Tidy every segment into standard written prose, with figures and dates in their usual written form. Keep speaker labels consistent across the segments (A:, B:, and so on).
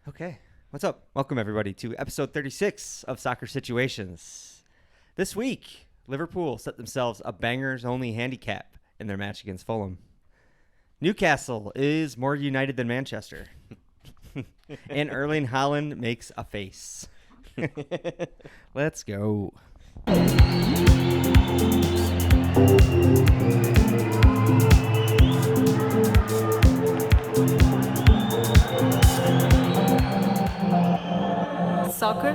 A: Okay, what's up? Welcome, everybody, to episode 36 of Soccer Situations. This week, Liverpool set themselves a bangers-only handicap in their match against Fulham. Newcastle is more united than Manchester. And Erling Haaland makes a face. Let's go.
B: Soccer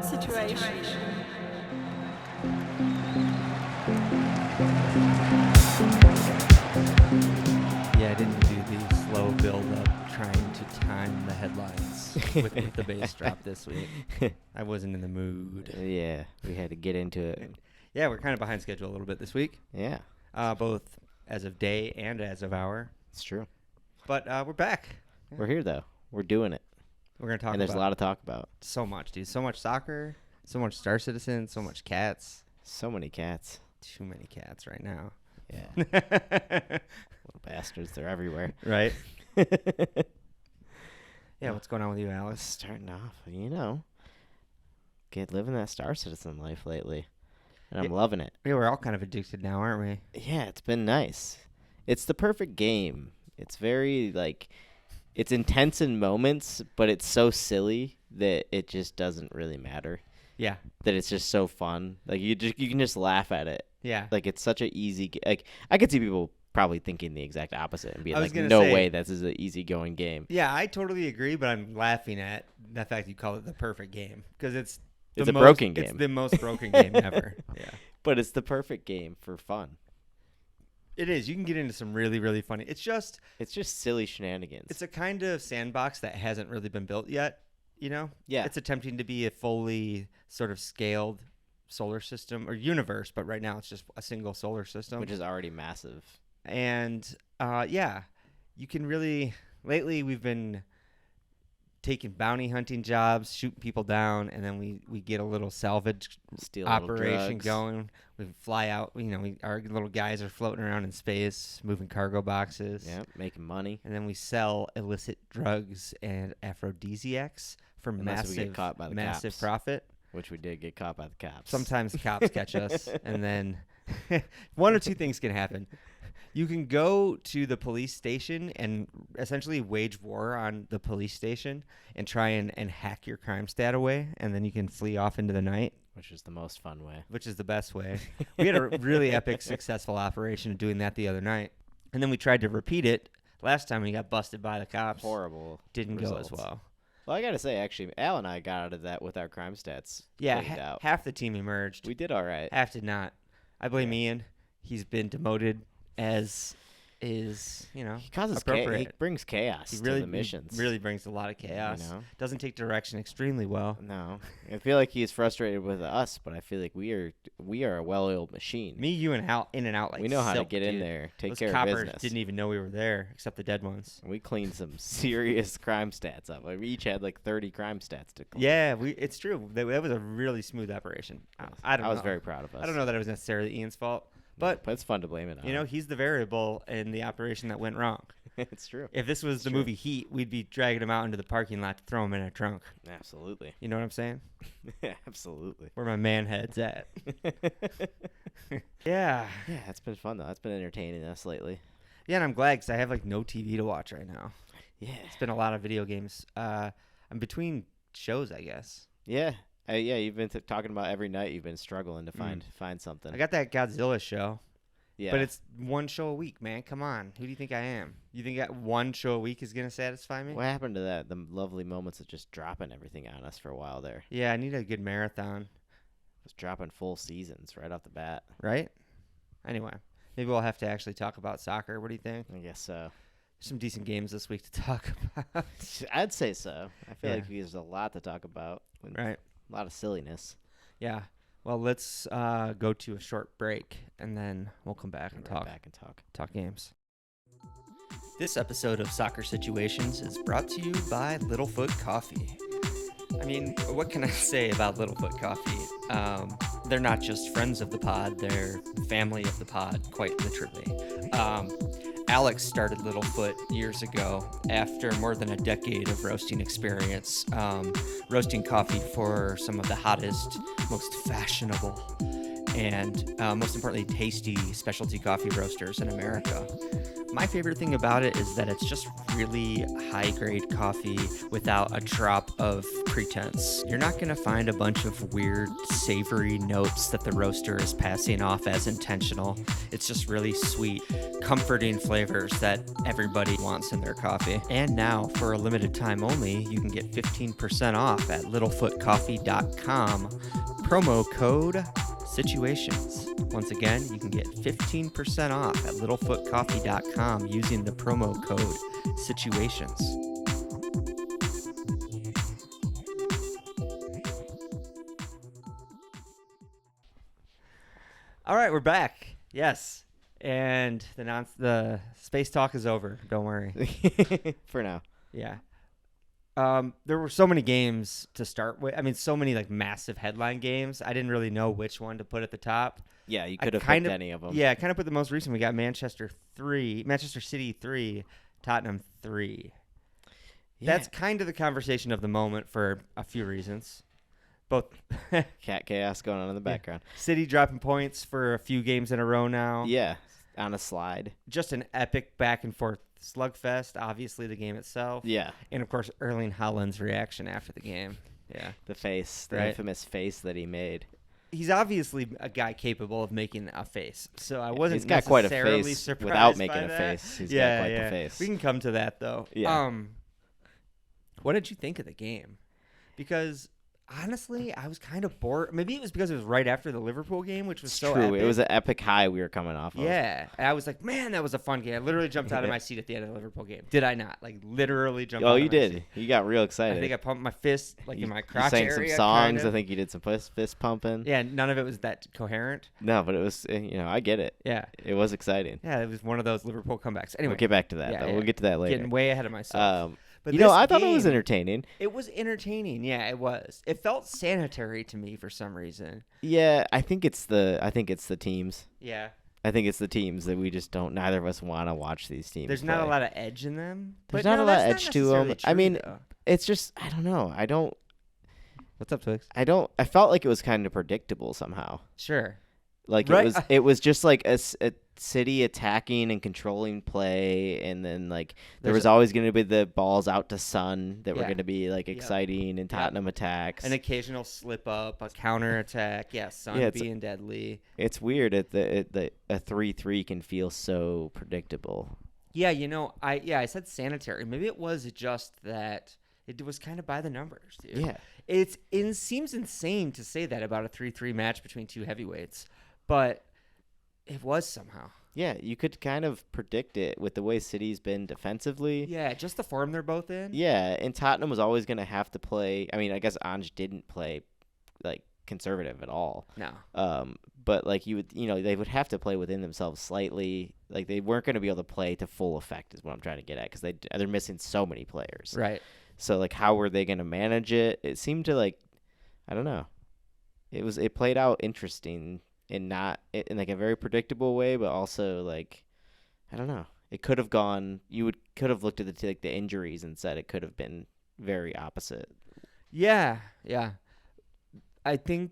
B: situation.
A: Yeah, I didn't do the slow build-up trying to time the headlines with the bass drop this week. I wasn't in the mood.
C: Yeah, we had to get into it.
A: Yeah, we're kind of behind schedule a little bit this week,
C: Yeah,
A: both as of day and as of hour.
C: it's true.
A: But we're back.
C: We're here, though. We're doing it.
A: We're going to talk
C: And there's
A: about
C: a lot to talk about.
A: so much, dude. So much soccer, so much Star Citizen, so much cats.
C: So many cats.
A: Too many cats right now.
C: Yeah, little bastards. They're everywhere.
A: Right? Yeah, what's going on with you, Alice?
C: Starting off, living that Star Citizen life lately. And I'm
A: Yeah.
C: loving it.
A: Yeah, we're all kind of addicted now, aren't we?
C: Yeah, it's been nice. It's the perfect game. It's very, it's intense in moments, but it's so silly that it just doesn't really matter.
A: Yeah.
C: That it's just so fun. You can just laugh at it.
A: Yeah.
C: It's such an easy I could see people probably thinking the exact opposite and being
A: I was
C: like,
A: gonna
C: no
A: say-
C: way, this is an easygoing game.
A: Yeah, I totally agree, but I'm laughing at the fact you call it the perfect game because it's
C: It's a broken game.
A: It's the most broken game ever. Yeah.
C: But it's the perfect game for fun.
A: It is. You can get into some really, really funny. It's just
C: silly shenanigans.
A: it's a kind of sandbox that hasn't really been built yet, you know?
C: Yeah.
A: It's attempting to be a fully sort of scaled solar system or universe, but right now it's just a single solar system.
C: which is already massive.
A: And yeah, you can really lately we've been taking bounty hunting jobs, shooting people down, and then we get a little salvage
C: Steal
A: operation
C: drugs.
A: going. We fly out, our little guys are floating around in space, moving cargo boxes.
C: Yeah, making money.
A: And then we sell illicit drugs and aphrodisiacs for
C: Unless we get caught by the
A: massive
C: cops.
A: profit.
C: Which we did get caught by the cops.
A: Sometimes the cops catch us, and then one or two things can happen. You can go to the police station and essentially wage war on the police station and try and hack your crime stat away, and then you can flee off into the night,
C: Which is the most fun way.
A: which is the best way. We had a really epic, successful operation of doing that the other night, and then we tried to repeat it last time we got busted by the cops.
C: Horrible.
A: Didn't go as
C: results.
A: well.
C: Well, I gotta say, actually, Al and I got out of that with our crime stats.
A: Yeah,
C: cleaned out.
A: half the team emerged.
C: We did all right.
A: Half did not. I blame
C: Yeah.
A: Ian. He's been demoted as is,
C: He causes chaos. He
A: appropriate.
C: brings chaos
A: He
C: to
A: really
C: the missions.
A: really brings a lot of chaos.
C: know?
A: Doesn't take direction extremely well.
C: No, I feel like he's frustrated with us, but I feel like we are a well-oiled machine.
A: Me, you, and Hal in and out like
C: we know how to
A: silk,
C: get in
A: dude.
C: there, take
A: Those
C: care of
A: coppers
C: business.
A: didn't even know we were there, except the dead ones.
C: We cleaned some serious crime stats up. We each had 30 crime stats to clean.
A: Yeah, it's true. That was a really smooth operation. I don't know.
C: I was very proud of us.
A: I don't know that it was necessarily Ian's fault, but
C: it's fun to blame it on.
A: he's the variable in the operation that went wrong.
C: It's true.
A: If this was the
C: true.
A: movie Heat, we'd be dragging him out into the parking lot to throw him in a trunk.
C: Absolutely.
A: You know what I'm saying?
C: Absolutely.
A: Where my man head's at. Yeah.
C: Yeah, it's been fun though. It's been entertaining us lately.
A: Yeah, and I'm glad because I have no TV to watch right now.
C: Yeah.
A: It's been a lot of video games. I'm between shows, I guess.
C: Yeah. You've been talking about every night. You've been struggling to find something.
A: I got that Godzilla show,
C: yeah.
A: but it's one show a week, man. Come on. Who do you think I am? You think that one show a week is going to satisfy me?
C: What happened to that? The lovely moments of just dropping everything on us for a while there.
A: Yeah, I need a good marathon,
C: Just dropping full seasons right off the bat.
A: right? Anyway, maybe we'll have to actually talk about soccer. What do you think?
C: I guess so.
A: Some decent games this week to talk about.
C: I'd say so. I feel
A: Yeah.
C: like there's a lot to talk about.
A: Right.
C: A lot of silliness.
A: Yeah. Well, let's go to a short break, and then we'll come back and
C: Right back and talk.
A: talk games. This episode of Soccer Situations is brought to you by Littlefoot Coffee. I mean, what can I say about Littlefoot Coffee? They're not just friends of the pod, they're family of the pod, quite literally. Alex started Littlefoot years ago after more than a decade of roasting experience, roasting coffee for some of the hottest, most fashionable, and most importantly, tasty specialty coffee roasters in America. My favorite thing about it is that it's just really high-grade coffee without a drop of pretense. You're not going to find a bunch of weird, savory notes that the roaster is passing off as intentional. It's just really sweet, comforting flavors that everybody wants in their coffee. And now, for a limited time only, you can get 15% off at littlefootcoffee.com. Promo code situations. Once again, you can get 15% off at littlefootcoffee.com using the promo code situations. All right, we're back. Yes. And the space talk is over. Don't worry.
C: For now.
A: Yeah. There were so many games to start with. I mean, so many like massive headline games. I didn't really know which one to put at the top.
C: Yeah, you could have picked any of them.
A: Yeah, I kind of put the most recent. We got Manchester City 3, Tottenham 3. Yeah. That's kind of the conversation of the moment for a few reasons. Both
C: cat chaos going on in the background.
A: Yeah. City dropping points for a few games in a row now.
C: Yeah, on a slide.
A: Just an epic back and forth slugfest, obviously the game itself.
C: Yeah.
A: And, of course, Erling Haaland's reaction after the game. Yeah.
C: The face, the infamous face that he made.
A: He's obviously a guy capable of making a face. So I wasn't
C: He's got quite a face
A: surprised
C: without making a
A: that.
C: face. He's got quite the face.
A: We can come to that, though.
C: Yeah.
A: What did you think of the game? Because honestly, I was kind of bored. Maybe it was because it was right after the Liverpool game, which was so
C: true.
A: epic.
C: It was an epic high we were coming off of.
A: Yeah. And I was like, man, that was a fun game. I literally jumped out of my seat at the end of the Liverpool game. Did I not? Like, literally jumped out of my seat.
C: Oh, you did. You got real excited.
A: I think I pumped my fist, like, in my crotch
C: area. You sang some songs.
A: Kind of.
C: I think you did some fist pumping.
A: Yeah, none of it was that coherent.
C: No, but it was, I get it.
A: Yeah.
C: It was exciting.
A: Yeah, it was one of those Liverpool comebacks. Anyway.
C: We'll get back to that, though. We'll get to that later.
A: Getting way ahead of myself.
C: But I thought it was entertaining.
A: It was entertaining. Yeah, it was. It felt sanitary to me for some reason.
C: Yeah, I think it's the teams.
A: Yeah.
C: I think it's the teams that we just don't. Neither of us want to watch these teams.
A: There's not a lot of edge in them.
C: There's not a lot of edge to them. I mean,
A: though.
C: It's just I don't know.
A: What's up, Twix?
C: I felt like it was kind of predictable somehow.
A: Sure.
C: Like
A: right.
C: it was just like a City attacking and controlling play, and then like there was always going to be the balls out to Son that were going to be like exciting, and Tottenham attacks,
A: an occasional slip up, a counter attack. Yeah, Son being deadly.
C: It's weird that a 3-3 can feel so predictable.
A: Yeah, I said sanitary. Maybe it was just that it was kind of by the numbers, dude.
C: Yeah,
A: it seems insane to say that about a 3-3 match between two heavyweights, but it was somehow.
C: Yeah, you could kind of predict it with the way City's been defensively.
A: Yeah, just the form they're both in.
C: Yeah, and Tottenham was always going to have to play. I mean, I guess Ange didn't play like conservative at all.
A: No.
C: But like they would have to play within themselves slightly. Like they weren't going to be able to play to full effect is what I'm trying to get at, because they're missing so many players.
A: Right.
C: So like, how were they going to manage it? It seemed to like, I don't know. It played out interesting. And not in like a very predictable way, but also like, I don't know. It could have gone. Could have looked at the injuries and said it could have been very opposite.
A: Yeah. I think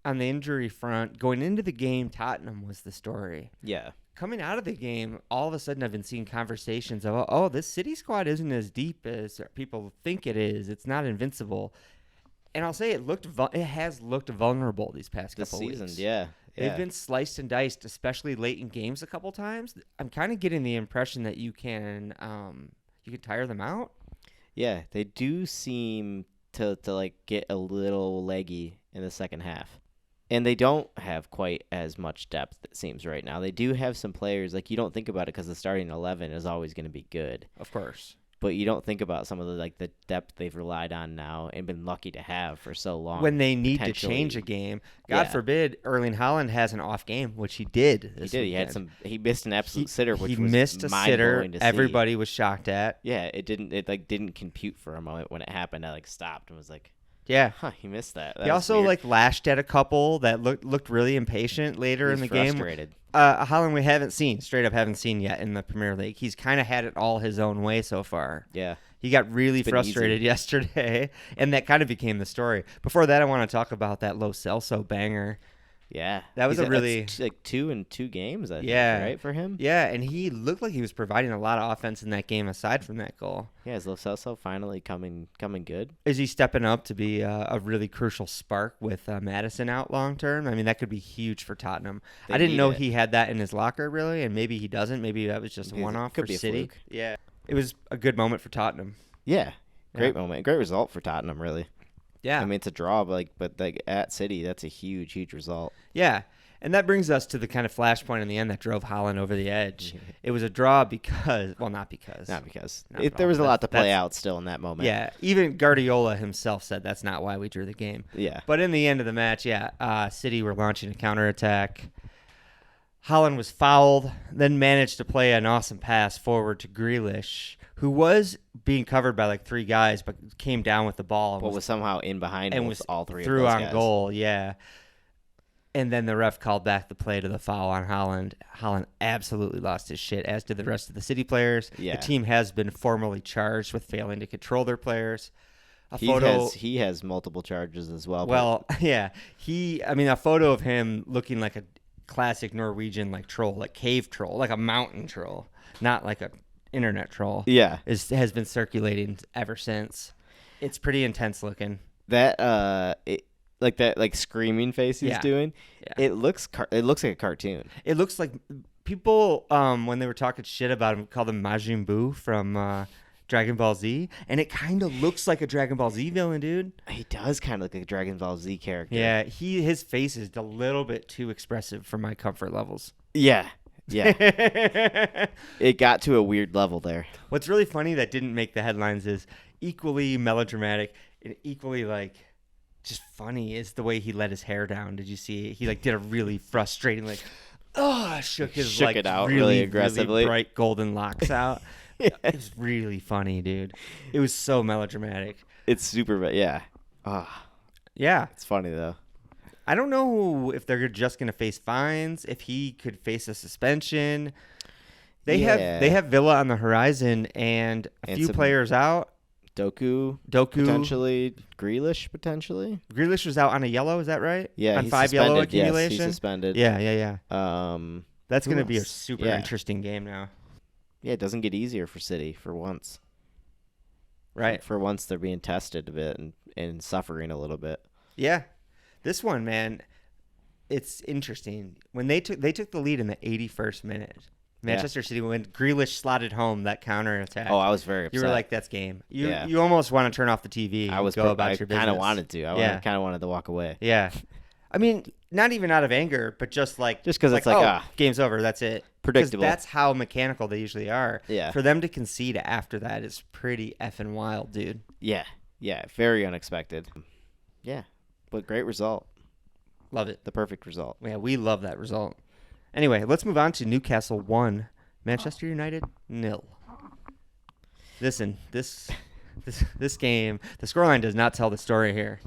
A: on the injury front, going into the game, Tottenham was the story.
C: Yeah.
A: Coming out of the game, all of a sudden I've been seeing conversations of, this City squad isn't as deep as people think it is. It's not invincible. And I'll say it has looked vulnerable these past couple weeks.
C: This season, yeah.
A: They've been sliced and diced, especially late in games a couple times. I'm kind of getting the impression that you can tire them out.
C: Yeah, they do seem to like get a little leggy in the second half. And they don't have quite as much depth, it seems, right now. They do have some players, like you don't think about it because the starting 11 is always going to be good.
A: Of course.
C: But you don't think about some of the depth they've relied on now and been lucky to have for so long.
A: When they need to change a game, God forbid, Erling Haaland has an off game, which he did.
C: Weekend. He missed an absolute sitter, which
A: he
C: was
A: missed a sitter.
C: To
A: everybody was shocked at.
C: Yeah, it didn't compute for a moment when it happened. I stopped and was like,
A: Yeah.
C: Huh, he missed that.
A: He also like lashed at a couple that looked really impatient later in the
C: frustrated.
A: game. Holland we straight up haven't seen yet in the Premier League. He's kind of had it all his own way so far.
C: Yeah.
A: He got really
C: It's been
A: frustrated
C: easy.
A: yesterday, and that kind of became the story. Before that, I want to talk about that Lo Celso banger.
C: Yeah.
A: That was
C: that's like 2 in 2 games, I think, right, for him?
A: Yeah, and he looked like he was providing a lot of offense in that game aside from that goal.
C: Yeah, is Lo Celso finally coming good?
A: Is he stepping up to be a really crucial spark with Madison out long term? I mean, that could be huge for Tottenham. I didn't know he had that in his locker, really, and maybe he doesn't. Maybe that was just a one-off for
C: be a
A: City.
C: fluke.
A: Yeah, it was a good moment for Tottenham.
C: Yeah. Great moment. Great result for Tottenham, really.
A: Yeah.
C: I mean, it's a draw, but at City, that's a huge, huge result.
A: Yeah. And that brings us to the kind of flashpoint in the end that drove Holland over the edge. It was a draw because, well, not because.
C: Not because.
A: Not
C: There was a lot to play out still in that moment.
A: Yeah. Even Guardiola himself said that's not why we drew the game.
C: Yeah.
A: But in the end of the match, City were launching a counterattack. Holland was fouled, then managed to play an awesome pass forward to Grealish, who was being covered by like 3 guys, but came down with the ball.
C: But was somehow in behind
A: and
C: with all 3
A: through
C: of those
A: on
C: guys.
A: goal, yeah. And then the ref called back the play to the foul on Holland. Holland absolutely lost his shit, as did the rest of the City players.
C: Yeah.
A: The team has been formally charged with failing to control their players.
C: He has multiple charges as well.
A: Well, yeah. A photo of him looking like a classic Norwegian like troll, like cave troll, like a mountain troll, not like a internet troll.
C: Yeah.
A: Has been circulating ever since. It's pretty intense looking.
C: That that screaming face he's doing, it looks like a cartoon.
A: It looks like people when they were talking shit about him called him Majin Buu from Dragon Ball Z, and it kind of looks like a Dragon Ball Z villain, dude.
C: He does kind of look like a Dragon Ball Z character.
A: Yeah, his face is a little bit too expressive for my comfort levels.
C: Yeah. It got to a weird level there.
A: What's really funny that didn't make the headlines is equally melodramatic and equally like just funny is the way he let his hair down. Did you see it? He like did a really frustrating shook
C: it out really aggressively.
A: really bright golden locks out. It was really funny, dude. It was so melodramatic.
C: It's super, yeah.
A: Yeah.
C: It's funny though.
A: I don't know if they're just going to face fines, if he could face a suspension. They have Villa on the horizon and a few players out.
C: Doku potentially, Grealish potentially.
A: Grealish was out on a yellow, is that right?
C: Yeah,
A: on 5 yellow accumulation.
C: Yes, he's suspended.
A: Yeah. That's going to be a
C: else?
A: super interesting game now.
C: Yeah, it doesn't get easier for City for once.
A: Right.
C: For once, they're being tested a bit and suffering a little bit.
A: Yeah. This one, man, it's interesting. When they took the lead in the 81st minute, Manchester City, when Grealish slotted home that counter attack.
C: Oh, I was very upset.
A: You were like, that's game. You almost want to turn off the TV and go about your business.
C: I kind of wanted to. I kind of wanted to walk away.
A: Yeah. I mean, not even out of anger, but just because
C: it's like
A: game's over. That's it.
C: Predictable.
A: Because that's how mechanical they usually are.
C: Yeah.
A: For them to concede after that is pretty effing wild, dude.
C: Yeah. Yeah. Very unexpected. Yeah. But great result.
A: Love it.
C: The perfect result.
A: Yeah, we love that result. Anyway, let's move on to Newcastle 1, Manchester United 0. Listen, this game, the scoreline does not tell the story here.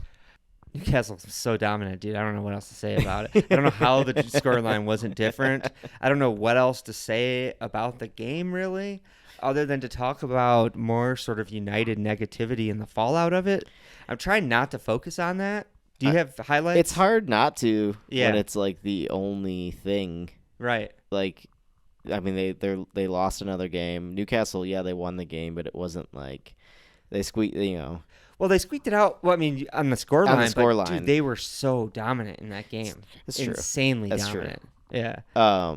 A: Newcastle's so dominant, dude. I don't know what else to say about it. I don't know how the scoreline wasn't different. I don't know what else to say about the game, really, other than to talk about more sort of United negativity and the fallout of it. I'm trying not to focus on that. Do you have highlights?
C: It's hard not to when it's like the only thing.
A: Right.
C: Like, I mean, they lost another game. Newcastle, they won the game, but it wasn't like they squeaked,
A: Well, they squeaked it out. Well, I mean, on the scoreline.
C: But,
A: dude, they were so dominant in that game.
C: That's true.
A: Insanely
C: That's
A: dominant.
C: True.
A: Yeah.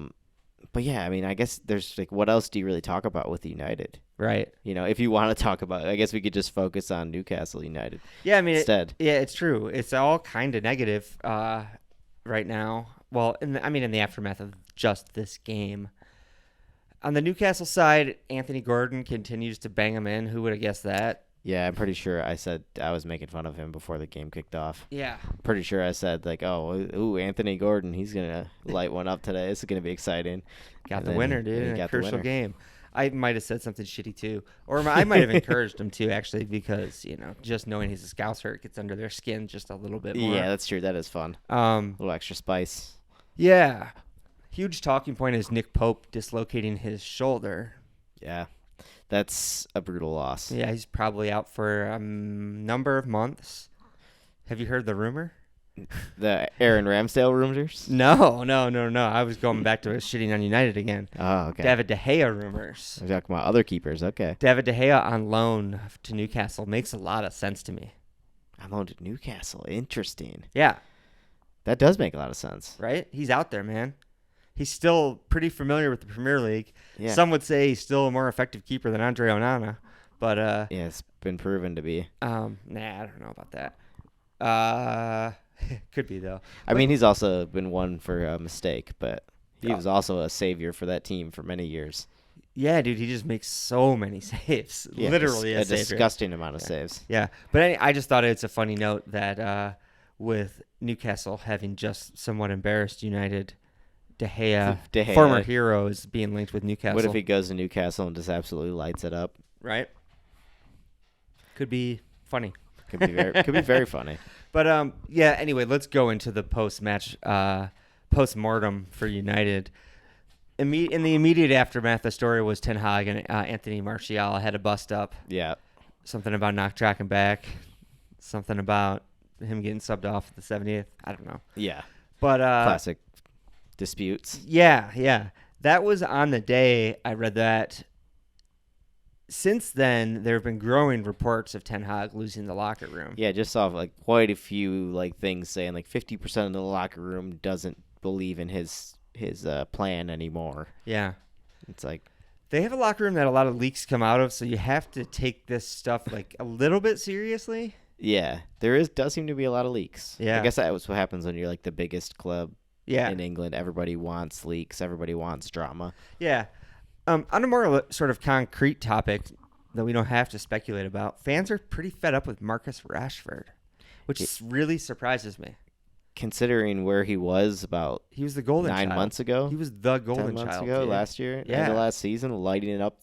C: But yeah, I mean, I guess there's like, what else do you really talk about with United?
A: Right.
C: If you want to talk about it, I guess we could just focus on Newcastle United.
A: Yeah, I mean,
C: instead.
A: It's true. It's all kind of negative right now. Well, in the aftermath of just this game. On the Newcastle side, Anthony Gordon continues to bang him in. Who would have guessed that?
C: Yeah, I'm pretty sure I said I was making fun of him before the game kicked off.
A: Yeah.
C: Pretty sure I said, like, Anthony Gordon, he's going to light one up today. This is going to be exciting.
A: Got the winner, dude, in a crucial game. I might have said something shitty too, or I might have encouraged him to actually, because just knowing he's a Scouser, it gets under their skin just a little bit more.
C: Yeah, that's true. That is fun. A little extra spice.
A: Yeah, huge talking point is Nick Pope dislocating his shoulder.
C: Yeah, that's a brutal loss.
A: Yeah, he's probably out for a number of months. Have you heard the rumor?
C: The Aaron Ramsdale rumors?
A: No. I was going back to shitting on United again.
C: Oh, okay.
A: David De Gea rumors.
C: I'm talking about other keepers. Okay.
A: David De Gea on loan to Newcastle makes a lot of sense to me.
C: I'm on to Newcastle. Interesting.
A: Yeah,
C: That does make a lot of sense.
A: right? He's out there, man. He's still pretty familiar with the Premier League.
C: Yeah.
A: Some would say he's still a more effective keeper than Andre Onana, but
C: Yeah, it's been proven to be.
A: nah, I don't know about that. Could be though.
C: I mean, he's also been one for a mistake, but he was also a savior for that team for many years.
A: Yeah, dude, he just makes so many saves.
C: Yeah,
A: Literally
C: a
A: savior.
C: disgusting amount of saves.
A: Yeah, but I just thought it's a funny note that with Newcastle having just somewhat embarrassed United, De Gea,
C: De Gea.
A: former hero, is being linked with Newcastle.
C: What if he goes to Newcastle and just absolutely lights it up?
A: Right? Could be funny.
C: Could be very funny.
A: But yeah. Anyway, let's go into the post-match, post-mortem for United. In the immediate aftermath, the story was Ten Hag and Anthony Martial had a bust up.
C: Yeah.
A: Something about knock tracking back. Something about him getting subbed off at the 70th. I don't know.
C: Yeah.
A: But
C: Classic disputes.
A: Yeah. That was on the day I read that. Since then, there have been growing reports of Ten Hag losing the locker room.
C: Yeah, just saw quite a few things saying 50% of the locker room doesn't believe in his plan anymore.
A: Yeah.
C: It's like
A: They have a locker room that a lot of leaks come out of, so you have to take this stuff a little bit seriously.
C: yeah, does seem to be a lot of leaks.
A: Yeah.
C: I guess that was what happens when you're the biggest club
A: Yeah.
C: in England. Everybody wants leaks. Everybody wants drama.
A: Yeah. On a more sort of concrete topic that we don't have to speculate about, fans are pretty fed up with Marcus Rashford, which really surprises me.
C: Considering where he was about
A: He was the golden
C: 9
A: child.
C: months ago,
A: He was the
C: 10
A: golden
C: months
A: child.
C: ago,
A: dude.
C: last year,
A: Yeah.
C: end of last season, lighting it up.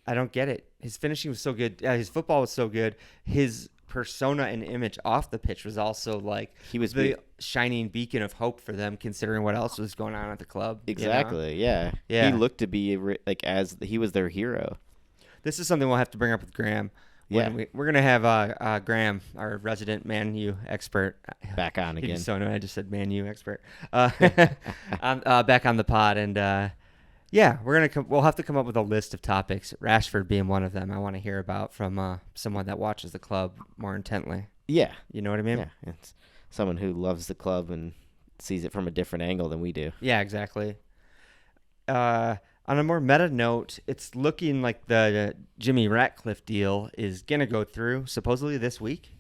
A: I don't get it. His finishing was so good. His football was so good. His persona and image off the pitch was also
C: He was
A: the shining beacon of hope for them, considering what else was going on at the club.
C: Exactly. Yeah.
A: Yeah.
C: He looked to be as he was their hero.
A: This is something we'll have to bring up with Graham.
C: Yeah.
A: We're gonna have Graham, our resident Man U expert,
C: Back on
A: He'd
C: again.
A: be so annoyed I just said Man U expert. Back on the pod, and yeah, we'll have to come up with a list of topics. Rashford being one of them. I want to hear about from someone that watches the club more intently.
C: Yeah.
A: You know what I mean?
C: Yeah. It's someone who loves the club and sees it from a different angle than we do.
A: Yeah, exactly. On a more meta note, it's looking like the Jimmy Ratcliffe deal is going to go through supposedly this week.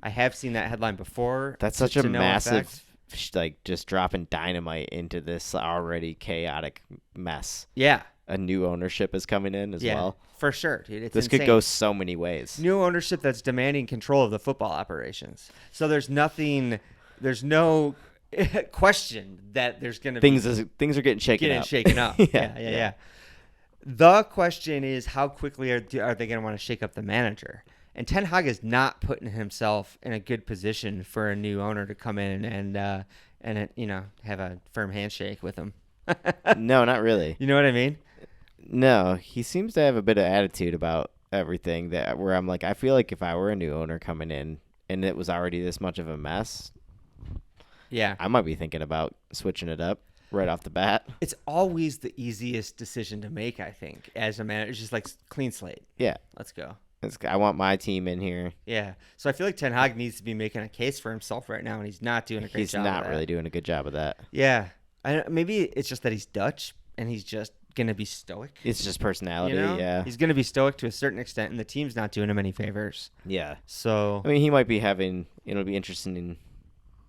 A: I have seen that headline before.
C: That's such a
A: to no
C: massive,
A: effect.
C: just dropping dynamite into this already chaotic mess.
A: Yeah.
C: A new ownership is coming in as well.
A: For sure, dude. It's
C: This
A: insane.
C: could go so many ways.
A: New ownership that's demanding control of the football operations. So there's no question that there's going to be
C: Things are getting shaken up.
A: Yeah. The question is, how quickly are they going to want to shake up the manager? And Ten Hag is not putting himself in a good position for a new owner to come in and have a firm handshake with him.
C: No, not really.
A: You know what I mean?
C: No, he seems to have a bit of attitude about everything where I'm I feel like if I were a new owner coming in and it was already this much of a mess,
A: Yeah.
C: I might be thinking about switching it up right off the bat.
A: It's always the easiest decision to make, I think, as a manager. It's just clean slate.
C: Yeah.
A: Let's go.
C: I want my team in here.
A: Yeah. So I feel like Ten Hag needs to be making a case for himself right now, and he's not doing a great job.
C: He's not really doing a good job of that.
A: Yeah. Maybe it's just that he's Dutch, and he's just going to be stoic.
C: It's just personality,
A: You know?
C: yeah.
A: He's going to be stoic to a certain extent, and the team's not doing him any favors.
C: Yeah.
A: So
C: I mean, he might be it'll be interesting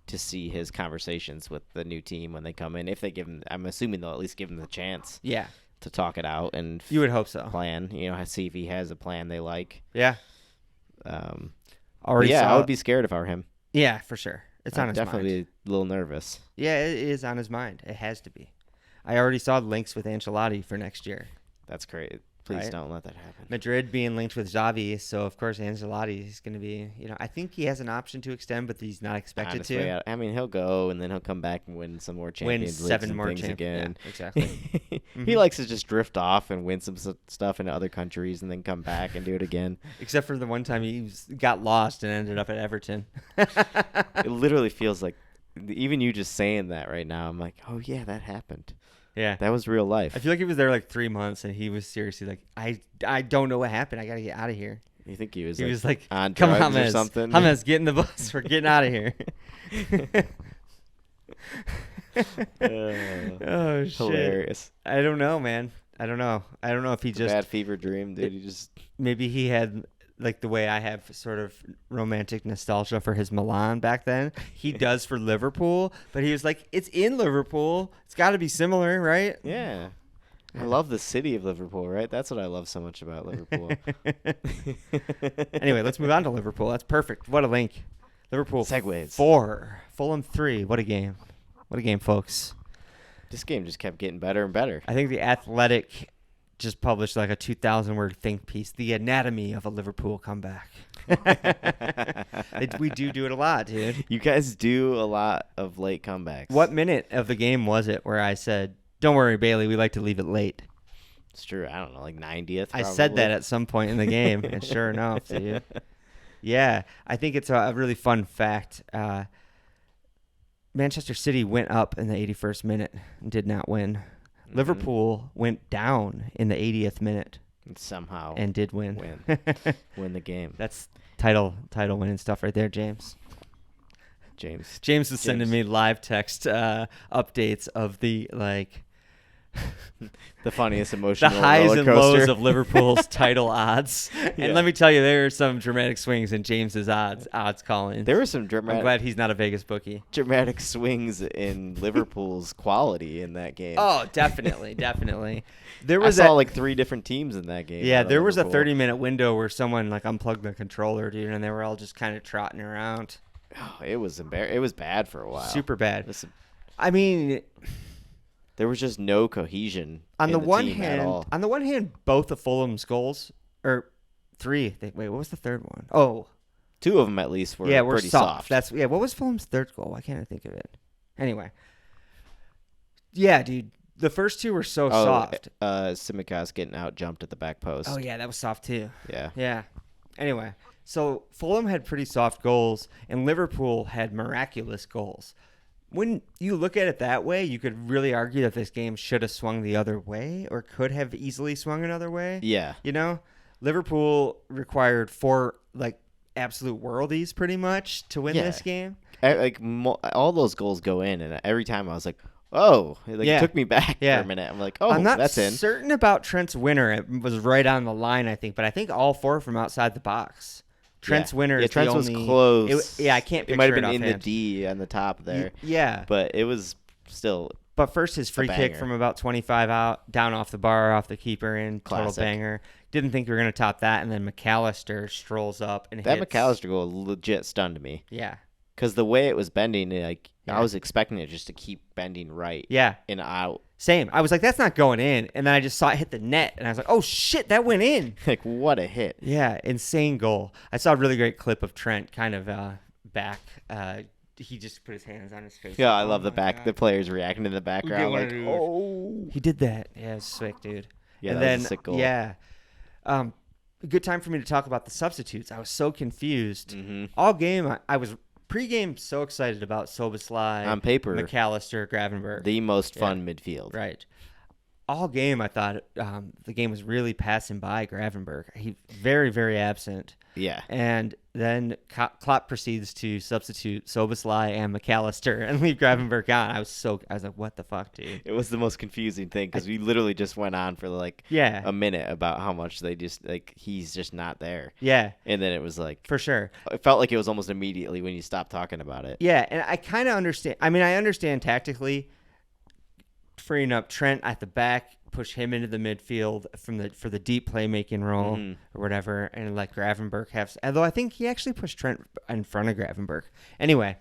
C: to see his conversations with the new team when they come in. If they give him, I'm assuming they'll at least give him the chance
A: yeah,
C: to talk it out and
A: you would hope so.
C: plan, see if he has a plan they like.
A: Yeah.
C: Already I would be scared if I were him.
A: Yeah, for sure. It's on his
C: definitely
A: mind.
C: a little nervous.
A: Yeah, it is on his mind. It has to be. I already saw links with Ancelotti for next year.
C: That's great. Please
A: Right?
C: don't let that happen.
A: Madrid being linked with Xavi, so of course Ancelotti is going to be, I think he has an option to extend, but he's not expected
C: Honest
A: to.
C: way out. I mean, he'll go and then he'll come back and win some more
A: Win
C: Champions Leagues
A: 7
C: and
A: more
C: things again.
A: Yeah, exactly.
C: He likes to just drift off and win some stuff in other countries and then come back and do it again.
A: Except for the one time he got lost and ended up at Everton.
C: It literally feels like, even you just saying that right now, I'm like, oh yeah, that happened.
A: Yeah.
C: That was real life.
A: I feel like he was there like 3 months and he was seriously like, I don't know what happened. I got to get out of here.
C: You think he was
A: come
C: on drugs
A: on,
C: or
A: James.
C: something?
A: James, get in the bus. We're getting out of here. Oh, shit.
C: Hilarious.
A: I don't know, man. I don't know if he just
C: Bad fever dream, dude. He just
A: maybe he had like the way I have sort of romantic nostalgia for his Milan back then. He does for Liverpool, but he was like, it's in Liverpool. It's got to be similar, right?
C: yeah. I love the city of Liverpool, right? That's what I love so much about Liverpool.
A: Anyway, let's move on to Liverpool. That's perfect. What a link. Liverpool
C: Segues.
A: 4, Fulham 3. What a game. What a game, folks.
C: This game just kept getting better and better.
A: I think The Athletic just published like a 2,000-word think piece, The Anatomy of a Liverpool Comeback. We do it a lot, dude.
C: You guys do a lot of late comebacks.
A: What minute of the game was it where I said, don't worry, Bailey, we like to leave it late?
C: It's true. I don't know, like 90th.
A: I said that at some point in the game, and sure enough, dude. Yeah, I think it's a really fun fact. Manchester City went up in the 81st minute and did not win.
C: Mm-hmm.
A: Liverpool went down in the 80th minute
C: And somehow
A: and did win.
C: win the game.
A: That's title winning stuff right there, James.
C: James
A: was sending me live text updates of the
C: the funniest emotional
A: the highs
C: roller
A: and
C: coaster.
A: lows of Liverpool's title odds. And
C: Yeah.
A: let me tell you, there are some dramatic swings in James's odds calling.
C: There were some
A: I'm
C: dramatic
A: glad he's not a Vegas bookie.
C: swings in Liverpool's quality in that game.
A: Oh, definitely. There
C: I
A: was
C: saw like 3 different teams in that game.
A: Yeah,
C: out of
A: there was a
C: Liverpool.
A: 30-minute window where someone like unplugged the controller, dude, and they were all just kind of trotting around.
C: Oh, it was it was bad for a while.
A: Super bad.
C: This-
A: I mean,
C: There was just no cohesion
A: on
C: in
A: the
C: the
A: one
C: team at all.
A: hand, both of Fulham's goals, or 3. Wait, what was the third one? Oh,
C: 2 of them at least were
A: we're
C: pretty soft.
A: What was Fulham's third goal? Why can't I think of it? Anyway, yeah, dude, the first 2 were so soft.
C: Tsimikas getting out jumped at the back post.
A: Oh yeah, that was soft too.
C: Yeah.
A: Yeah. Anyway, so Fulham had pretty soft goals, and Liverpool had miraculous goals. When you look at it that way, you could really argue that this game should have swung the other way, or could have easily swung another way.
C: Yeah.
A: Liverpool required 4 absolute worldies pretty much to win this game.
C: All those goals go in, and every time I was like, oh, it took me back for a minute. I'm like, oh,
A: I'm not
C: that's in.
A: certain about Trent's winner. It was right on the line, I think, but I think all 4 from outside the box. Trent's winner is
C: Trent's
A: the only.
C: was close.
A: I can't picture
C: It might have been in
A: offhand.
C: the D on the top there.
A: Yeah.
C: But it was still
A: But first, his free kick
C: banger.
A: from about 25 out, down off the bar, off the keeper, in total
C: Classic.
A: banger. Didn't think we were going to top that, and then McAllister strolls up and
C: that
A: hits.
C: McAllister goal legit stunned me.
A: Yeah.
C: Because the way it was bending,
A: Yeah.
C: I was expecting it just to keep bending right
A: Yeah.
C: and out.
A: Same. I was like, that's not going in. And then I just saw it hit the net, and I was like, oh, shit, that went in.
C: Like, what a hit.
A: Yeah, insane goal. I saw a really great clip of Trent kind of back. He just put his hands on his face.
C: Yeah, I
A: Oh
C: love the
A: my God.
C: players reacting in the background.
A: one
C: Like,
A: of those.
C: oh.
A: He did that. Yeah, it was sick, dude.
C: Yeah,
A: and
C: that
A: then,
C: was a sick goal.
A: Yeah. A good time for me to talk about the substitutes. I was so confused.
C: Mm-hmm.
A: All game, I was pregame so excited about Soboslai,
C: On paper,
A: McAllister, Gravenberg.
C: the most fun midfield.
A: Right. All game, I thought the game was really passing by Gravenberg. He very, very absent.
C: Yeah.
A: And then Klopp proceeds to substitute Soboslai and McAllister and leave Gravenberg on. I was like, what the fuck, dude?
C: It was the most confusing thing because we literally just went on for
A: Yeah.
C: a minute about how much they just he's just not there.
A: Yeah,
C: And then it was like
A: for sure.
C: it felt like it was almost immediately when you stopped talking about it.
A: Yeah, and I kind of understand. I mean, I understand tactically freeing up Trent at the back, push him into the midfield for the deep playmaking role or whatever, and let Gravenberg have. Although I think he actually pushed Trent in front of Gravenberg. Anyway,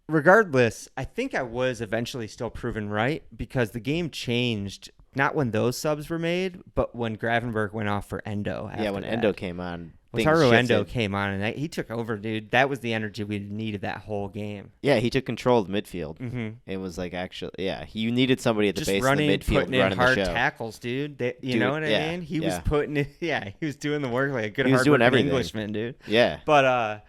A: regardless, I think I was eventually still proven right because the game changed not when those subs were made, but when Gravenberg went off for Endo.
C: Yeah, when Endo came on.
A: Wataru Endo came on, and he took over, dude. That was the energy we needed that whole game.
C: Yeah, he took control of the midfield.
A: Mm-hmm.
C: It was like you needed somebody at the base of the midfield
A: putting in hard
C: the show.
A: tackles, dude. You know what I mean? He was putting it. Yeah, he was doing the work like a good hard-working Englishman, dude.
C: Yeah.
A: But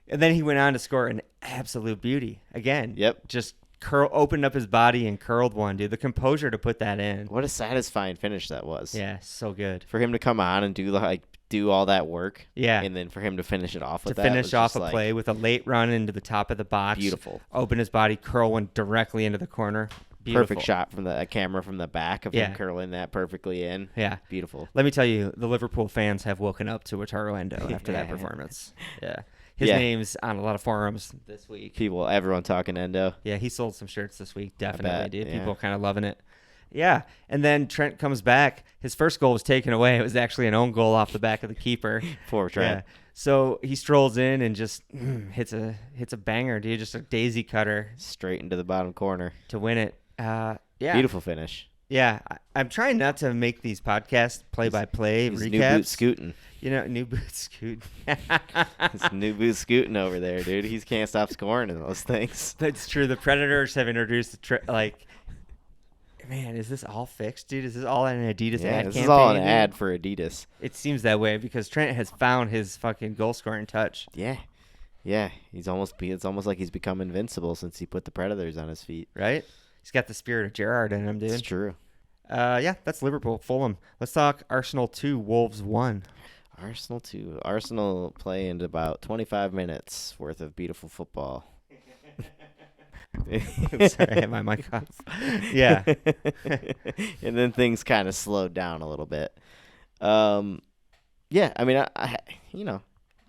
A: and then he went on to score an absolute beauty again.
C: Yep.
A: Just opened up his body and curled one, dude. The composure to put that in.
C: What a satisfying finish that was.
A: Yeah, so good.
C: For him to come on and do all that work.
A: Yeah.
C: And then for him to finish it off with that.
A: To finish off a play with a late run into the top of the box.
C: Beautiful.
A: Open his body, curl one directly into the corner. Beautiful.
C: Perfect shot from the camera from the back of him curling that perfectly in.
A: Yeah.
C: Beautiful.
A: Let me tell you, the Liverpool fans have woken up to Wataru Endo after that performance. Yeah. His name's on a lot of forums this week.
C: Everyone talking Endo.
A: Yeah, he sold some shirts this week. Definitely, dude.
C: Yeah.
A: People kind of loving it. Yeah, and then Trent comes back. His first goal was taken away. It was actually an own goal off the back of the keeper.
C: Poor Trent.
A: Yeah. So he strolls in and just hits a banger, dude. Just a daisy cutter
C: straight into the bottom corner
A: to win it. Yeah,
C: beautiful finish.
A: Yeah, I'm trying not to make these podcasts play-by-play recaps.
C: New boot scooting.
A: You know, new boot scooting.
C: It's new boot scooting over there, dude. He can't stop scoring in those things.
A: That's true. The Predators have introduced man, is this all fixed, dude? Is this all an Adidas ad campaign?
C: This is all an ad for Adidas.
A: It seems that way because Trent has found his fucking goal-scoring touch.
C: Yeah. It's almost like he's become invincible since he put the Predators on his feet.
A: Right? He's got the spirit of Gerrard in him, dude.
C: It's true.
A: Yeah, that's Liverpool. Fulham. Let's talk Arsenal 2, Wolves 1.
C: Arsenal 2. Arsenal playing about 25 minutes worth of beautiful football.
A: Sorry, I had my mic off. Yeah.
C: And then things kind of slowed down a little bit. Yeah, I mean, I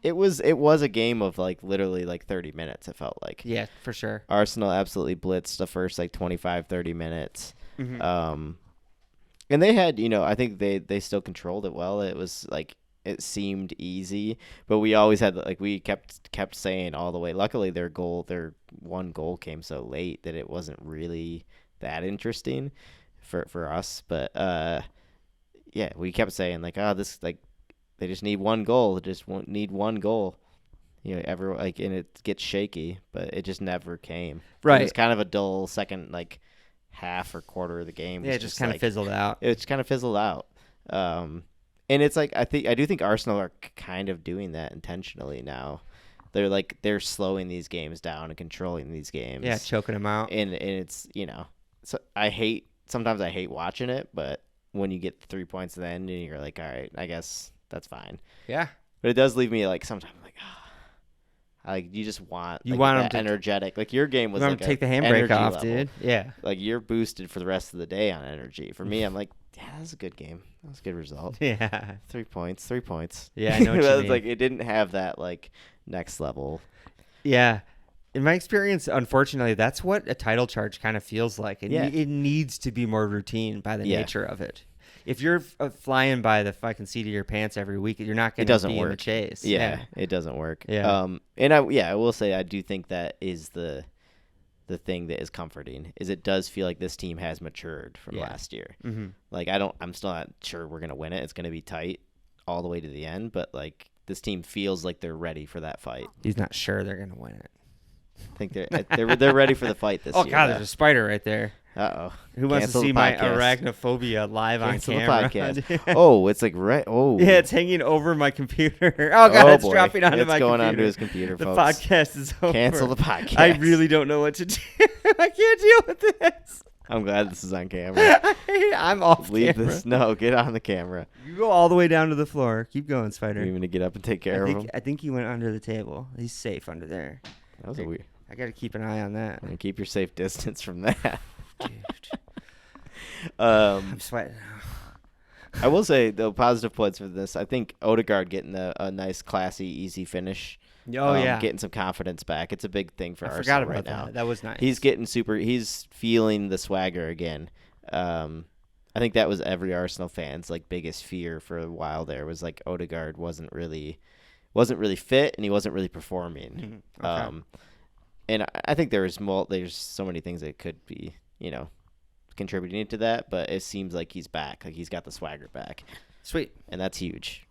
C: it was a game of literally 30 minutes, it felt like.
A: Yeah, for sure.
C: Arsenal absolutely blitzed the first 25, 30 minutes.
A: Mm-hmm.
C: And they had, I think they still controlled it well. It was it seemed easy, but we always had we kept saying all the way. Luckily, their one goal came so late that it wasn't really that interesting for us. But yeah, we kept saying this they just need one goal. They just need one goal. And it gets shaky, but it just never came.
A: Right.
C: It was kind of a dull second half or quarter of the game.
A: Yeah, it just kind of fizzled out.
C: It just kind of fizzled out. And it's I do think Arsenal are kind of doing that intentionally now. They're slowing these games down and controlling these games.
A: Yeah, choking them out.
C: And it's so sometimes I hate watching it, but when you get 3 points at the end and you're all right, I guess that's fine.
A: Yeah.
C: But it does leave me sometimes you just want them to energetic. Your game was
A: to take the handbrake off, level. Dude. Yeah.
C: You're boosted for the rest of the day on energy. For me, I'm yeah, that was a good game. That was a good result.
A: Yeah.
C: 3 points.
A: Yeah, I know what you mean.
C: It didn't have that next level.
A: Yeah. In my experience, unfortunately, that's what a title charge kind of feels like. It needs to be more routine by the nature of it. If you're flying by the fucking seat of your pants every week, you're not going to be in the chase.
C: Yeah, it doesn't work.
A: Yeah.
C: And I will say I do think that is the thing that is comforting is it does feel like this team has matured from last year.
A: Mm-hmm.
C: I'm still not sure we're going to win it. It's going to be tight all the way to the end, but this team feels like they're ready for that fight.
A: He's not sure they're going to win it.
C: I think they're ready for the fight this year.
A: Oh God, there's a spider right there.
C: Uh-oh.
A: Who wants to see my arachnophobia live on camera?
C: The podcast. Oh, it's right. Oh.
A: Yeah, it's hanging over my computer. Oh God, it's dropping onto my computer.
C: It's going onto his computer,
A: the
C: folks.
A: podcast is over.
C: Cancel the podcast.
A: I really don't know what to do. I can't deal with this.
C: I'm glad this is on camera.
A: I'm off
C: Leave
A: camera.
C: this. No, get on the camera.
A: You go all the way down to the floor. Keep going, Spider.
C: You want me to get up and take care of him?
A: I think he went under the table. He's safe under there.
C: That was weird.
A: I got to keep an eye on that.
C: And keep your safe distance from that.
A: Dude. I'm sweating.
C: I will say, though, positive points for this. I think Odegaard getting a nice, classy, easy finish.
A: Oh, yeah.
C: Getting some confidence back. It's a big thing for
A: Arsenal
C: right now.
A: That was nice.
C: He's getting he's feeling the swagger again. I think that was every Arsenal fan's biggest fear for a while there was Odegaard wasn't really fit and he wasn't really performing.
A: Okay.
C: And I think there's so many things that could be, contributing to that, but it seems like he's back. Like he's got the swagger back,
A: Sweet.
C: and that's huge.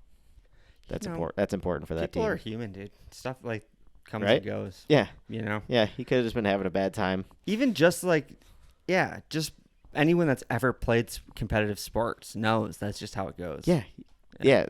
C: That's
A: You know,
C: important. That's important for that
A: People
C: team.
A: are human, dude. Stuff like comes
C: Right?
A: and goes.
C: Yeah,
A: You know,
C: yeah. He could have just been having a bad time.
A: even just like, yeah, just anyone that's ever played competitive sports knows that's just how it goes.
C: Yeah.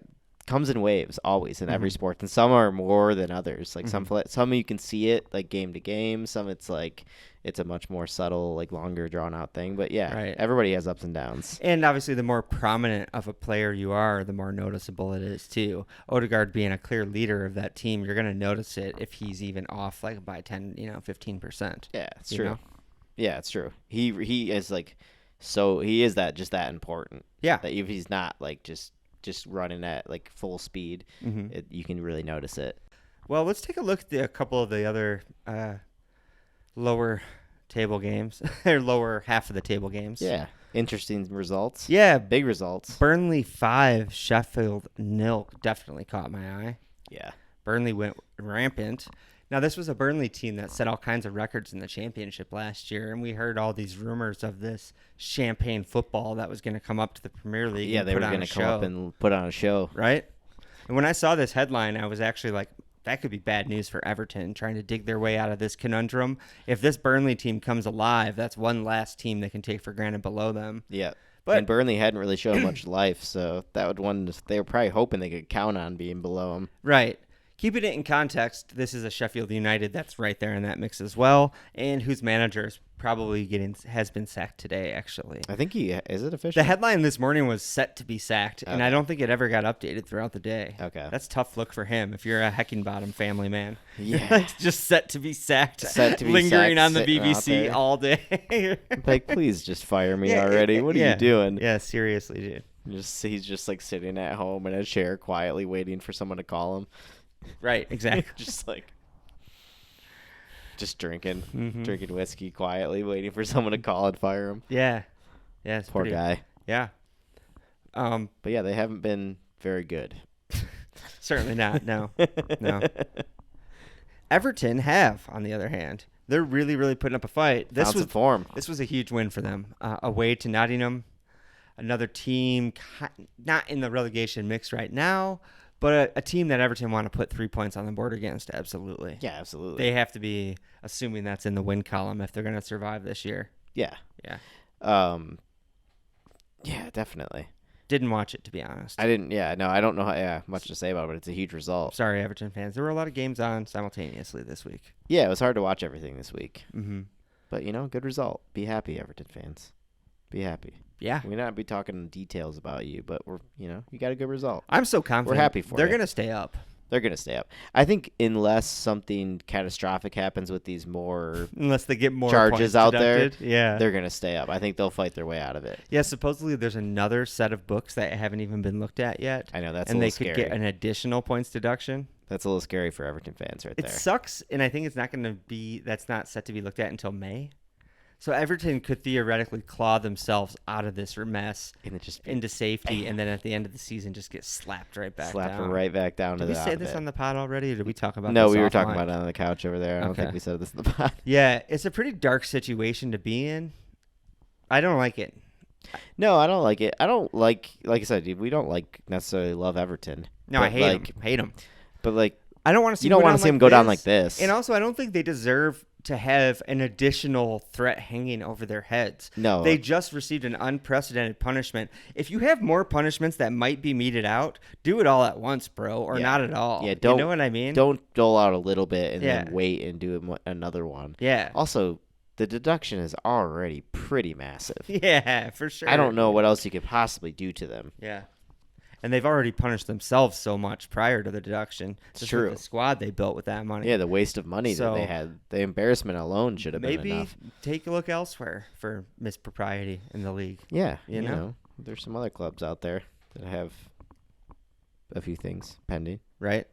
C: Comes in waves always in every sport, and some are more than others. Like some you can see it like game to game. Some it's like it's a much more subtle, like longer drawn out thing. But yeah,
A: Right.
C: everybody has ups and downs.
A: And obviously, the more prominent of a player you are, the more noticeable it is too. Odegaard being a clear leader of that team, you're gonna notice it if he's even off like by 10, 15%.
C: Yeah, it's
A: You
C: true.
A: know?
C: Yeah, it's true. He is like he is that just that important.
A: Yeah.
C: That if he's not like just running at like full speed, you can really notice it.
A: Well, let's take a look at a couple of the other lower table games, or lower half of the table games.
C: Yeah, interesting results.
A: Yeah,
C: Big results.
A: Burnley 5, Sheffield 0 definitely caught my eye.
C: Yeah.
A: Burnley went rampant. Now, this was a Burnley team that set all kinds of records in the championship last year, and we heard all these rumors of this champagne football that was going to come up to the Premier League.
C: Yeah,
A: and
C: they
A: put
C: were
A: on
C: going
A: a
C: to come up
A: show,
C: and put on a show.
A: right? And when I saw this headline, I was actually like, that could be bad news for Everton, trying to dig their way out of this conundrum. If this Burnley team comes alive, that's one last team they can take for granted below them.
C: Yeah.
A: But
C: And Burnley hadn't really shown much life, so that would they were probably hoping they could count on being below them.
A: right. Keeping it in context, this is a Sheffield United that's right there in that mix as well, and whose manager is probably has been sacked today, actually.
C: I think is it official?
A: The headline this morning was set to be sacked, and I don't think it ever got updated throughout the day.
C: Okay.
A: That's a tough look for him if you're a Heckingbottom family man.
C: Yeah.
A: Like, just set to be sacked,
C: Set to be
A: lingering
C: sacked,
A: on the
C: sitting out
A: BBC
C: there.
A: all day.
C: Like, please just fire me
A: Yeah,
C: already. What are
A: yeah.
C: you doing?
A: Yeah, seriously, dude.
C: He's just like sitting at home in a chair quietly waiting for someone to call him.
A: Right, exactly.
C: Just drinking
A: Mhm.
C: drinking whiskey quietly, waiting for someone to call and fire him.
A: Yeah. Yeah, it's
C: Poor
A: pretty,
C: guy.
A: Yeah.
C: But yeah, they haven't been very good.
A: Certainly not. No. No. Everton have, on the other hand. They're really, really putting up a fight.
C: Found some form.
A: This was a huge win for them. Away to Nottingham, another team not in the relegation mix right now, but a team that Everton want to put 3 points on the board against. Absolutely.
C: Yeah, absolutely.
A: They have to be assuming that's in the win column if they're going to survive this year.
C: Yeah.
A: Yeah.
C: Yeah, definitely.
A: Didn't watch it, to be honest.
C: I didn't. Yeah, no, I don't know much to say about it, but it's a huge result.
A: Sorry, Everton fans. There were a lot of games on simultaneously this week.
C: Yeah, it was hard to watch everything this week.
A: Mm-hmm.
C: But, good result. Be happy, Everton fans. Be happy.
A: Yeah.
C: We may not be talking details about you, but you got a good result.
A: I'm so confident.
C: happy for
A: They're
C: you.
A: going to stay up.
C: They're going to stay up. I think unless something catastrophic happens with these more
A: Unless they get more
C: charges
A: points
C: out
A: deducted.
C: there,
A: Yeah.
C: they're going to stay up. I think they'll fight their way out of it.
A: Yeah, supposedly there's another set of books that haven't even been looked at yet.
C: I know, that's
A: and
C: a
A: they
C: little
A: could
C: scary.
A: get an additional points deduction.
C: That's a little scary for Everton fans right
A: It
C: there.
A: sucks, and I think it's not going to be – that's not set to be looked at until May. So Everton could theoretically claw themselves out of this mess
C: And it just
A: into safety, and then at the end of the season just get slapped right back
C: slap
A: down.
C: right back down to
A: Did we
C: the
A: say this on the pod already, or did we talk about
C: No,
A: this
C: we were
A: offline?
C: talking about it on the couch over there. I don't
A: Okay.
C: think we said this in the pod.
A: Yeah, it's a pretty dark situation to be in. I don't like it.
C: No, I don't like it. I don't like I said, we don't necessarily love Everton.
A: No,
C: But
A: I hate them.
C: But
A: I don't want to see.
C: you don't want to see them go down like this.
A: And also, I don't think they deserve to have an additional threat hanging over their heads.
C: No.
A: They just received an unprecedented punishment. If you have more punishments that might be meted out, do it all at once, bro, or
C: Yeah.
A: not at all.
C: Yeah,
A: you know what I mean?
C: Don't dole out a little bit and
A: Yeah.
C: then wait and do another one.
A: Yeah.
C: Also, the deduction is already pretty massive.
A: Yeah, for sure.
C: I don't know what else you could possibly do to them.
A: Yeah. And they've already punished themselves so much prior to the deduction.
C: It's
A: Just
C: true.
A: with the squad they built with that money.
C: Yeah, the waste of money
A: So,
C: that they had, the embarrassment alone should have been
A: Maybe
C: enough.
A: take a look elsewhere for mispropriety in the league.
C: Yeah,
A: You know?
C: there's some other clubs out there that have a few things pending.
A: Right?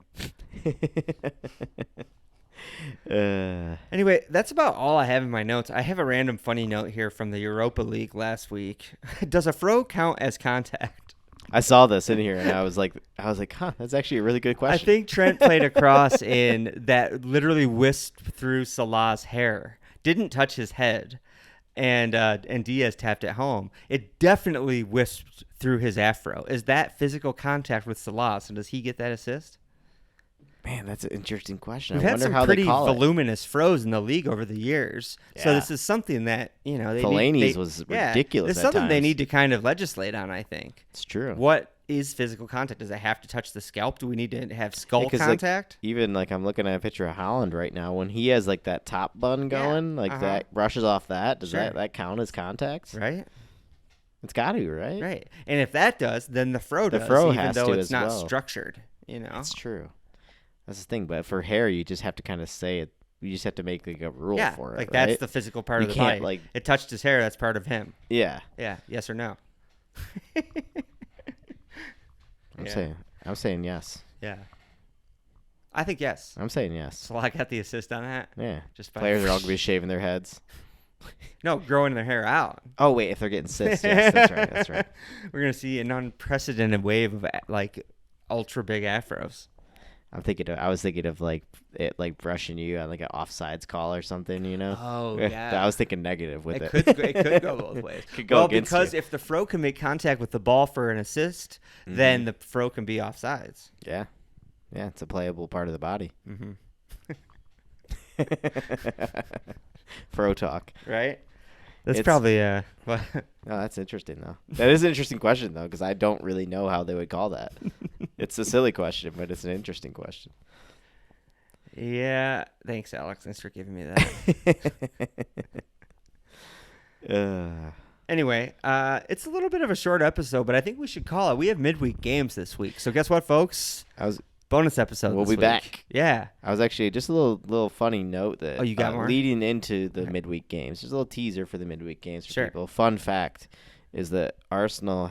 C: Uh,
A: Anyway, that's about all I have in my notes. I have a random funny note here from the Europa League last week. Does a fro count as contact?
C: I saw this in here and I was like, huh, that's actually a really good
A: I
C: question.
A: think Trent played a cross in that literally whisked through Salah's hair. Didn't touch his head. and Diaz tapped it home. It definitely whisked through his afro. Is that physical contact with Salas, and does he get that assist?
C: Man, that's an interesting question.
A: We've
C: I
A: had
C: wonder
A: some
C: how
A: pretty
C: they call it.
A: voluminous froze in the league over the years. So
C: Yeah.
A: this is something that, they
C: Fellaini's was ridiculous
A: It's
C: at
A: something they
C: times.
A: need to kind of legislate on, I think.
C: It's true.
A: What is physical contact? Does it have to touch the scalp? Do we need to have skull
C: 'cause, like,
A: contact?
C: Even like I'm looking at a picture of Holland right now. When he has like that top bun going, that brushes off that. Does
A: Sure.
C: that count as contact?
A: Right?
C: It's got to, right?
A: Right. And if that does, then the fro does,
C: fro
A: even
C: has
A: though
C: to
A: it's
C: as
A: not
C: well.
A: structured.
C: That's true. That's the thing. But for hair, you just have to kind of say it. You just have to make like a rule
A: Yeah,
C: for it.
A: like
C: right?
A: that's the physical part
C: You
A: of the
C: can't,
A: body.
C: like-
A: It touched his hair. That's part of him.
C: Yeah.
A: Yeah. Yes or no?
C: I'm saying yes.
A: Yeah. I think yes.
C: I'm saying yes.
A: So I got the assist on that.
C: Yeah.
A: Just by
C: Players are all gonna be shaving their heads.
A: No, growing their hair out.
C: Oh wait, if they're getting cysts, yes, that's right. That's right.
A: We're gonna see an unprecedented wave of like ultra big afros.
C: I was thinking of like it like brushing you on like an offsides call or something, you know?
A: Oh yeah.
C: I was thinking negative with it.
A: It could go both ways.
C: Could go
A: well,
C: against
A: because
C: you.
A: if the fro can make contact with the ball for an assist, then the fro can be offsides.
C: Yeah. Yeah, it's a playable part of the body.
A: Mm-hmm.
C: Fro talk.
A: Right. That's
C: It's-
A: probably
C: Oh, that's interesting though. That is an interesting question though, because I don't really know how they would call that. It's a silly question, but it's an interesting question.
A: Yeah. Thanks, Alex. Thanks for giving me that. Anyway, it's a little bit of a short episode, but I think we should call it. We have midweek games this week. So guess what, folks? Bonus episode.
C: We'll
A: this
C: be
A: week.
C: back.
A: Yeah.
C: I was actually just a little funny note that
A: Oh, you got more?
C: leading into the midweek games. Just a little teaser for the midweek games for
A: Sure.
C: people. Fun fact is that Arsenal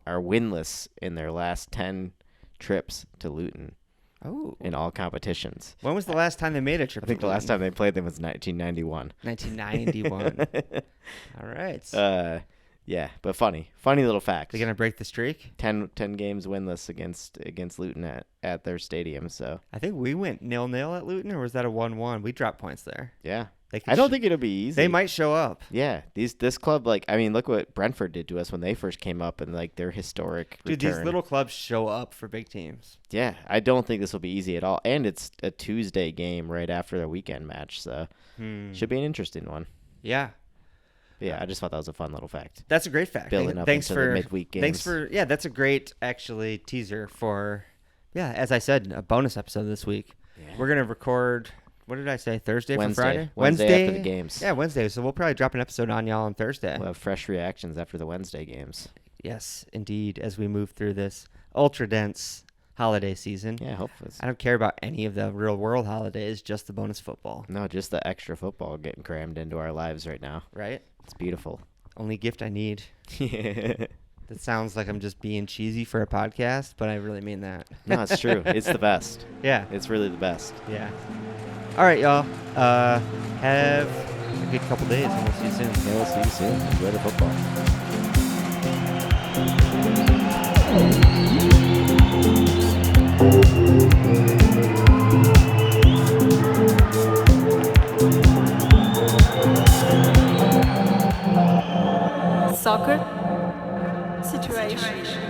C: are winless in their last 10 trips to Luton
A: Oh.
C: in all competitions.
A: When was the last time they made a trip?
C: I think
A: to
C: the last
A: Luton?
C: time they played them was 1991.
A: 1991. All right.
C: Yeah, but funny little fact.
A: They're gonna break the streak.
C: 10 games winless against Luton at their stadium. So
A: I think we went 0-0 at Luton, or was that a 1-1? We dropped points there.
C: yeah,
A: They could
C: I don't think it'll be easy.
A: they might show up.
C: Yeah, this club, like, I mean, look what Brentford did to us when they first came up and like their historic
A: Dude,
C: return.
A: these little clubs show up for big teams.
C: Yeah, I don't think this will be easy at all. And it's a Tuesday game right after the weekend match, so should be an interesting one.
A: Yeah.
C: But yeah, I just thought that was a fun little fact.
A: That's a great fact.
C: Building up
A: Thanks
C: into
A: for
C: the midweek games.
A: Thanks for that's a great actually teaser for as I said, a bonus episode this week.
C: Yeah.
A: We're gonna record. What did I say? Thursday for Friday?
C: Wednesday after the games.
A: Yeah, Wednesday. So we'll probably drop an episode on y'all on Thursday.
C: We'll have fresh reactions after the Wednesday games.
A: Yes, indeed. As we move through this ultra dense holiday season.
C: Yeah, hopefully.
A: I don't care about any of the real world holidays, just the bonus football.
C: No, just the extra football getting crammed into our lives right now.
A: Right?
C: It's beautiful.
A: Only gift I need.
C: No,
A: That sounds like I'm just being cheesy for a podcast, but I really mean that.
C: it's true. It's the best.
A: Yeah.
C: It's really the best.
A: Yeah. All right, y'all. Have a good couple days, and we'll see you soon.
C: Yeah, we'll see you soon. Enjoy the football.
B: Soccer situation.